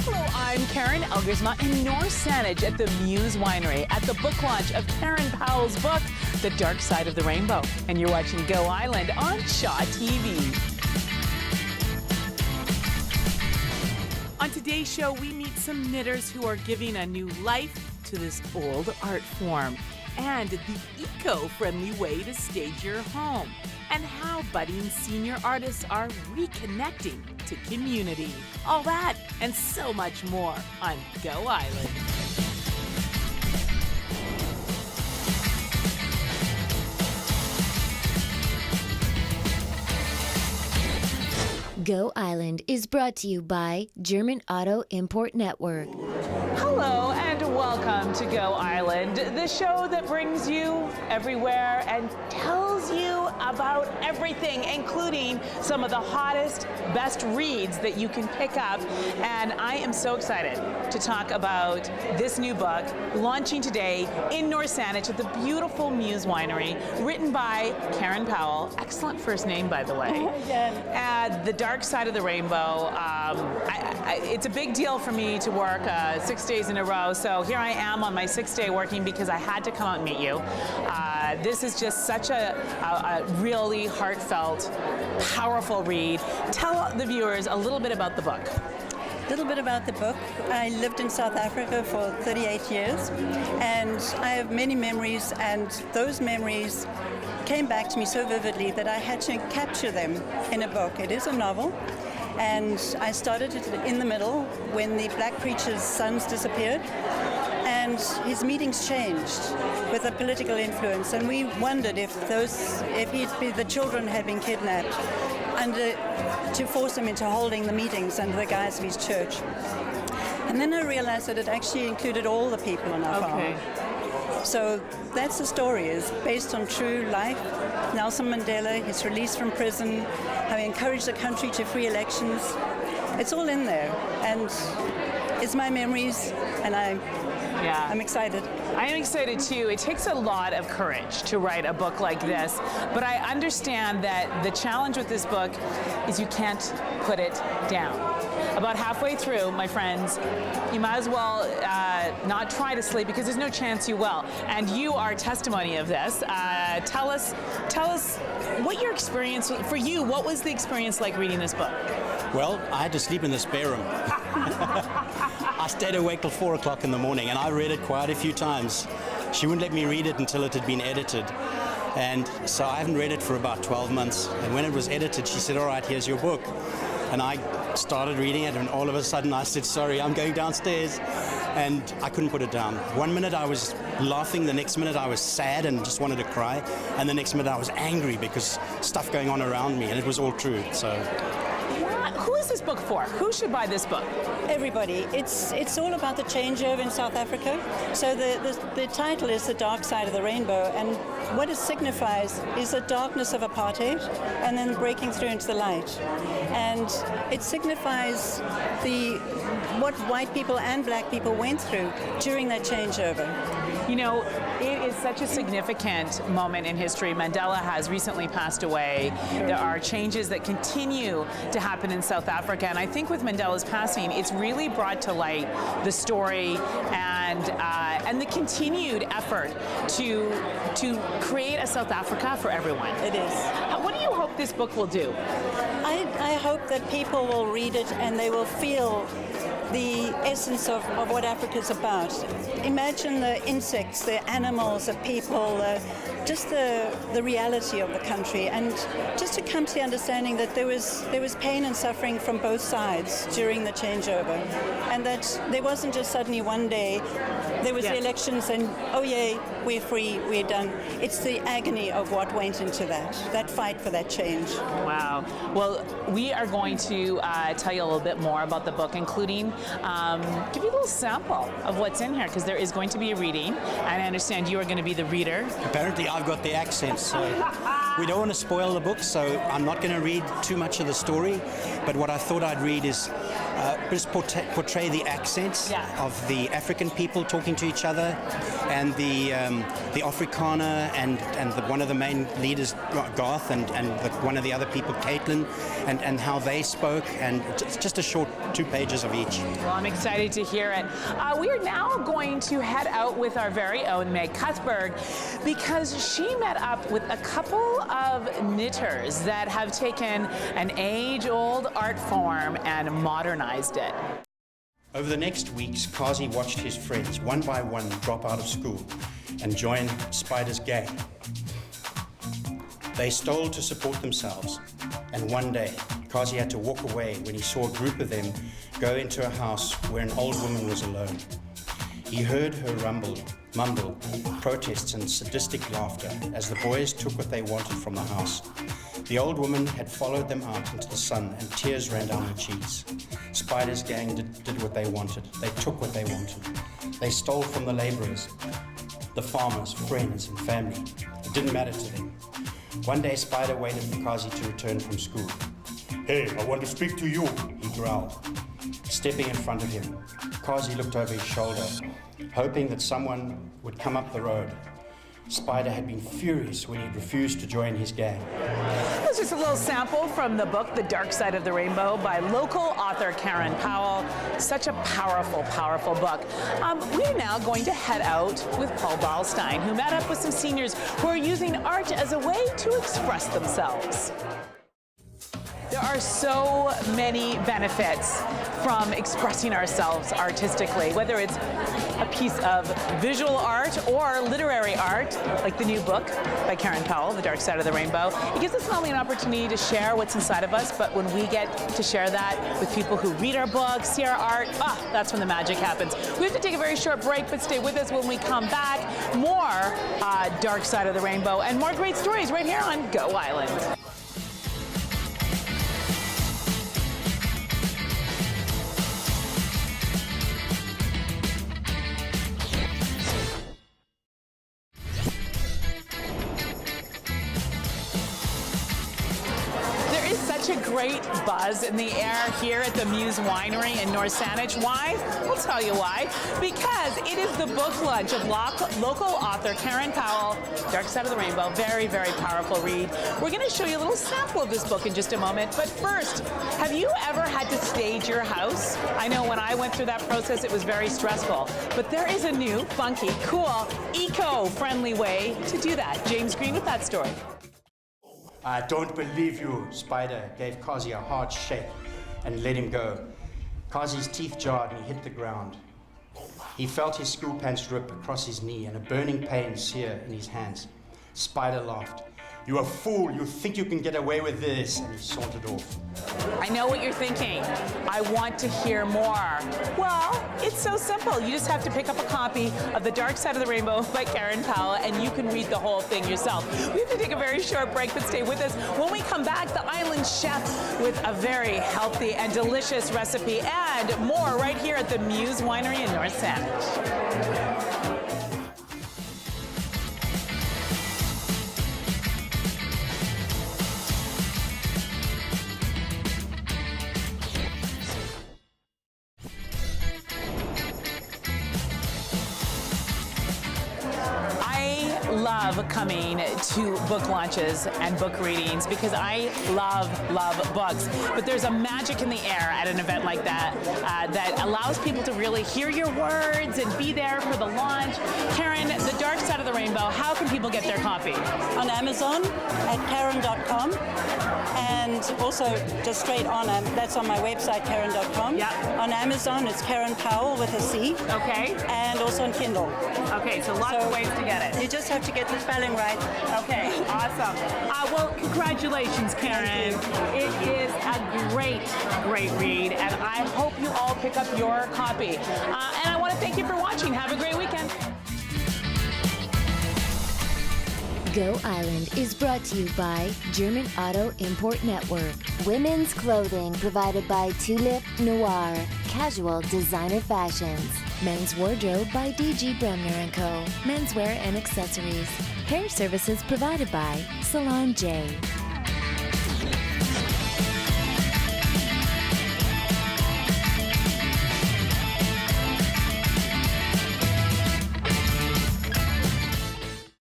Hello, I'm Karen Elgersma in North Saanich at the Muse Winery at the book launch of Karen Powell's book, The Dark Side of the Rainbow. And you're watching Go Island on Shaw TV. On today's show, we meet some knitters who are giving a new life to this old art form and the eco-friendly way to stage your home, and how budding senior artists are reconnecting to community. All that and so much more on Go Island. Go Island is brought to you by German Auto Import Network. Hello and welcome to Go Island, the show that brings you everywhere and tells you about everything, including some of the hottest, best reads that you can pick up. And I am so excited to talk about this new book launching today in North Saanich at the beautiful Muse Winery, written by Karen Powell. Excellent first name, by the way. The Dark Side of the Rainbow. It's a big deal for me to work 6 days in a row, so here I am on my 6th day working because I had to come out and meet you. This is just such a really heartfelt, powerful read. Tell the viewers a little bit about the book. A little bit about the book. I lived in South Africa for 38 years, and I have many memories, and those memories came back to me so vividly that I had to capture them in a book. It is a novel, and I started it in the middle when the black preacher's sons disappeared, and his meetings changed with a political influence, and we wondered if the children had been kidnapped to force them into holding the meetings under the guise of his church. And then I realized that it actually included all the people on our farm. So that's the story, is based on true life. Nelson Mandela, his release from prison, how he encouraged the country to free elections. It's all in there, and it's my memories, and I'm excited. I am excited too. It takes a lot of courage to write a book like this, but I understand that the challenge with this book is you can't put it down. About halfway through, my friends, you might as well not try to sleep, because there's no chance you will. And you are testimony of this. Tell us what your experience, for you, what was the experience like reading this book? Well, I had to sleep in the spare room. I stayed awake till 4 o'clock in the morning, and I read it quite a few times. She wouldn't let me read it until it had been edited. And so I haven't read it for about 12 months. And when it was edited, she said, all right, here's your book. And I started reading it, and all of a sudden I said, sorry, I'm going downstairs. And I couldn't put it down. One minute I was laughing, the next minute I was sad and just wanted to cry. And the next minute I was angry because stuff going on around me, and it was all true. So. Who is this book for? Who should buy this book? Everybody. It's all about the changeover in South Africa. So the title is The Dark Side of the Rainbow, and what it signifies is the darkness of apartheid and then breaking through into the light. And it signifies what white people and black people went through during that changeover. You know, it is such a significant moment in history. Mandela has recently passed away. There are changes that continue to happen in South Africa, and I think with Mandela's passing, it's really brought to light the story and the continued effort to create a South Africa for everyone. It is. What do you hope this book will do? I hope that people will read it and they will feel the essence of what Africa's about. Imagine the insects, the animals, the people, just the reality of the country, and just to come to the understanding that there was pain and suffering from both sides during the changeover, and that there wasn't just suddenly one day there was the elections and oh yay, we're free, we're done. It's the agony of what went into that fight for that change. Wow. Well, we are going to tell you a little bit more about the book, including give you a little sample of what's in here, because there is going to be a reading, and I understand you are going to be the reader. Apparently I've got the accent, so we don't want to spoil the book, so I'm not going to read too much of the story, but what I thought I'd read is just portray the accents of the African people talking to each other, and the Afrikaner and one of the main leaders, Garth, and one of the other people, Caitlin, and how they spoke, and just a short 2 pages of each. Well, I'm excited to hear it. We are now going to head out with our very own Meg Cuthberg, because she met up with a couple of knitters that have taken an age-old art form and modernized it. Over the next weeks, Kazi watched his friends one by one drop out of school and join Spider's gang. They stole to support themselves, and one day Kazi had to walk away when he saw a group of them go into a house where an old woman was alone. He heard her mumble protests and sadistic laughter as the boys took what they wanted from the house. The old woman had followed them out into the sun, and tears ran down her cheeks. Spider's gang did what they wanted. They took what they wanted. They stole from the laborers, the farmers, friends, and family. It didn't matter to them. One day, Spider waited for Kazi to return from school. "Hey, I want to speak to you." He growled. Stepping in front of him, Kazi looked over his shoulder, hoping that someone would come up the road. Spider had been furious when he'd refused to join his gang. That's just a little sample from the book, The Dark Side of the Rainbow, by local author Karen Powell. Such a powerful, powerful book. We're now going to head out with Paul Balstein, who met up with some seniors who are using art as a way to express themselves. There are so many benefits from expressing ourselves artistically, whether it's a piece of visual art or literary art, like the new book by Karen Powell, The Dark Side of the Rainbow. It gives us not only an opportunity to share what's inside of us, but when we get to share that with people who read our books, see our art, that's when the magic happens. We have to take a very short break, but stay with us when we come back. More Dark Side of the Rainbow and more great stories right here on Go Island. A great buzz in the air here at the Muse Winery in North Saanich. Why? We'll tell you why. Because it is the book launch of local author Karen Powell, Dark Side of the Rainbow. Very, very powerful read. We're going to show you a little sample of this book in just a moment. But first, have you ever had to stage your house? I know when I went through that process, it was very stressful. But there is a new, funky, cool, eco-friendly way to do that. James Green with that story. "I don't believe you." Spider gave Kazi a hard shake and let him go. Kazi's teeth jarred and he hit the ground. He felt his school pants rip across his knee and a burning pain sear in his hands. Spider laughed. "You're a fool. You think you can get away with this." And he sauntered off. I know what you're thinking. I want to hear more. Well, it's so simple. You just have to pick up a copy of The Dark Side of the Rainbow by Karen Powell, and you can read the whole thing yourself. We have to take a very short break, but stay with us. When we come back, the island chef with a very healthy and delicious recipe and more right here at the Muse Winery in North Saanich. Love coming to book launches and book readings because I love books. But there's a magic in the air at an event like that that allows people to really hear your words and be there for the launch. Karen, The Dark Side of the Rainbow, how can people get their copy? On Amazon at karen.com, and also just straight on, that's on my website, karen.com. Yeah. On Amazon, it's Karen Powell with a C. Okay. And also on Kindle. Okay, so lots of ways to get it. You just have to get the spelling right. Okay, awesome. Well, congratulations, Karen. It is a great read, and I hope you all pick up your copy. And I want to thank you for watching. Have a great weekend. Go Island is brought to you by German Auto Import Network. Women's clothing provided by Tulip Noir. Casual designer fashions. Men's wardrobe by DG Bremner & Co. Menswear and accessories. Hair services provided by Salon J.